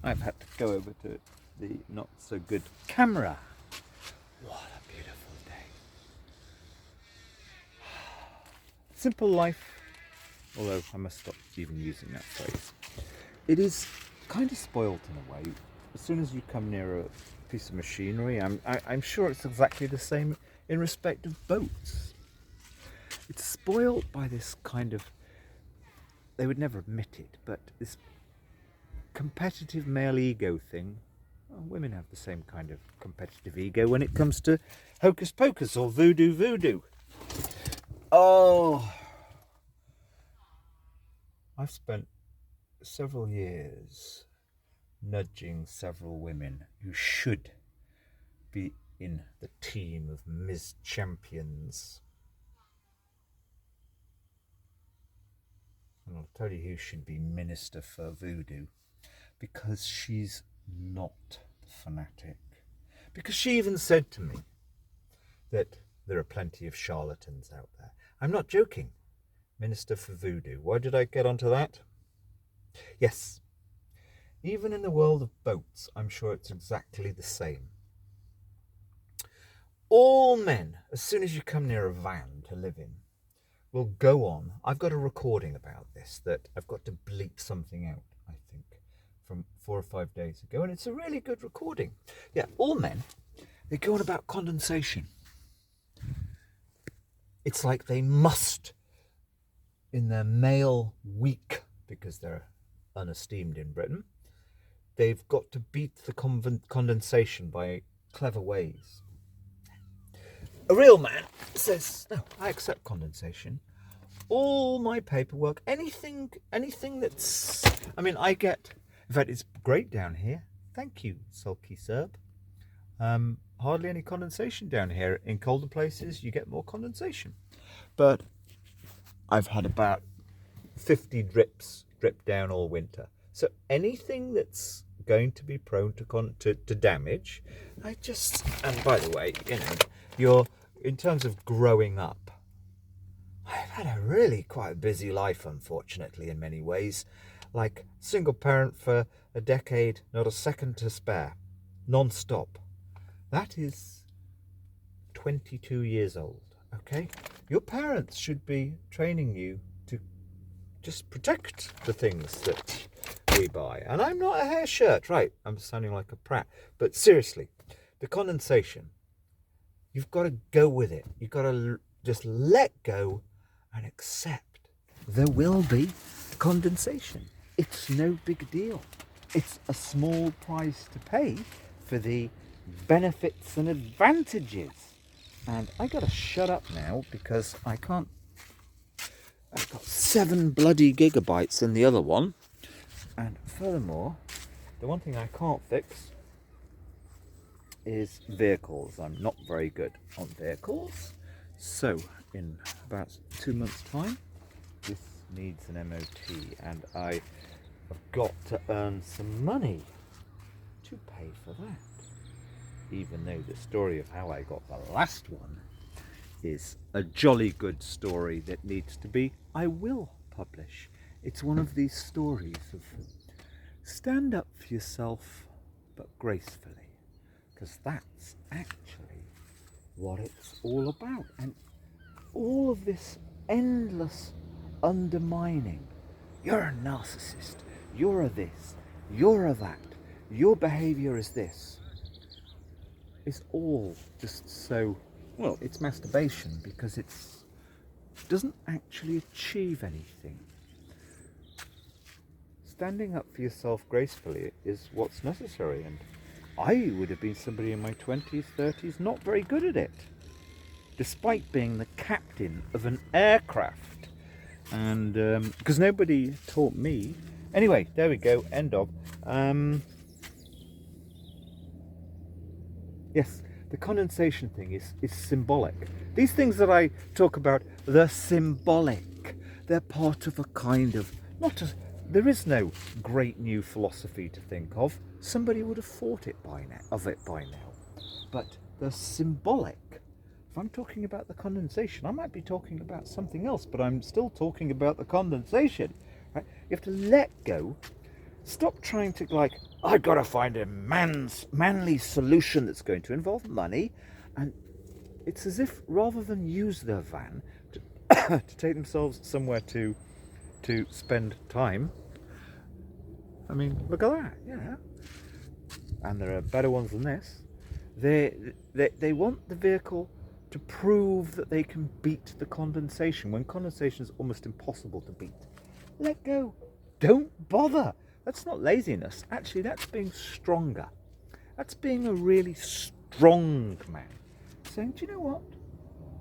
I've had to go over to the not so good camera. What a beautiful day. Simple life, although I must stop even using that phrase. It is kind of spoilt in a way. As soon as you come near a piece of machinery, I'm sure it's exactly the same in respect of boats. It's spoilt by this kind of, they would never admit it, but this competitive male ego thing. Well, women have the same kind of competitive ego when it comes to hocus pocus or voodoo. Oh, I've spent several years nudging several women who should be in the team of Ms. Champions. And I'll tell you who should be Minister for Voodoo, because she's not the fanatic. Because she even said to me that there are plenty of charlatans out there. I'm not joking. Minister for Voodoo. Why did I get onto that? Yes. Even in the world of boats, I'm sure it's exactly the same. All men, as soon as you come near a van to live in, will go on. I've got a recording about this that I've got to bleep something out, I think, from 4 or 5 days ago, and it's a really good recording. Yeah, all men, they go on about condensation. It's like they must, in their male week, because they're unesteemed in Britain, they've got to beat the condensation by clever ways. A real man says, no, I accept condensation. All my paperwork, anything that's, I get, in fact, it's great down here. Thank you, sulky Serb. Hardly any condensation down here. In colder places, you get more condensation. But I've had about 50 drips drip down all winter. So anything that's going to be prone to damage, and by the way, in terms of growing up, I've had a really quite busy life, unfortunately, in many ways. Like single parent for a decade, not a second to spare, non-stop. That is 22 years old, okay? Your parents should be training you to just protect the things that we buy. And I'm not a hair shirt, right? I'm sounding like a prat. But seriously, the condensation, you've got to go with it. You've got to just let go and accept there will be condensation. It's no big deal. It's a small price to pay for the benefits and advantages. And I gotta shut up now because I can't. I've got 7 bloody gigabytes in the other one. And furthermore, the one thing I can't fix is vehicles. I'm not very good on vehicles. So in about 2 months' time, this needs an MOT, and I have got to earn some money to pay for that. Even though the story of how I got the last one is a jolly good story that needs to be, I will publish. It's one of these stories of stand up for yourself, but gracefully, because that's actually what it's all about. And all of this endless undermining, you're a narcissist, you're a this, you're a that, your behaviour is this, is all just so, well, it's masturbation, because it doesn't actually achieve anything. Standing up for yourself gracefully is what's necessary, and I would have been somebody in my 20s, 30s, not very good at it, despite being the captain of an aircraft, and because nobody taught me. Anyway, there we go, end of. Yes, the condensation thing is symbolic. These things that I talk about, they're symbolic. They're part of a kind of, there is no great new philosophy to think of. Somebody would have thought of it by now. But they're symbolic. If I'm talking about the condensation, I might be talking about something else, but I'm still talking about the condensation. Right? You have to let go Stop trying to I've got to find a manly solution that's going to involve money, and it's as if rather than use their van to take themselves somewhere to spend time. I mean, look at that, yeah. And there are better ones than this. They want the vehicle to prove that they can beat the condensation when condensation is almost impossible to beat. Let go. Don't bother. That's not laziness. Actually, that's being stronger. That's being a really strong man. Saying, do you know what?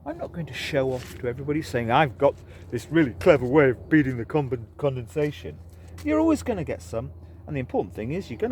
I'm not going to show off to everybody saying I've got this really clever way of beating the condensation. You're always going to get some. And the important thing is you're going to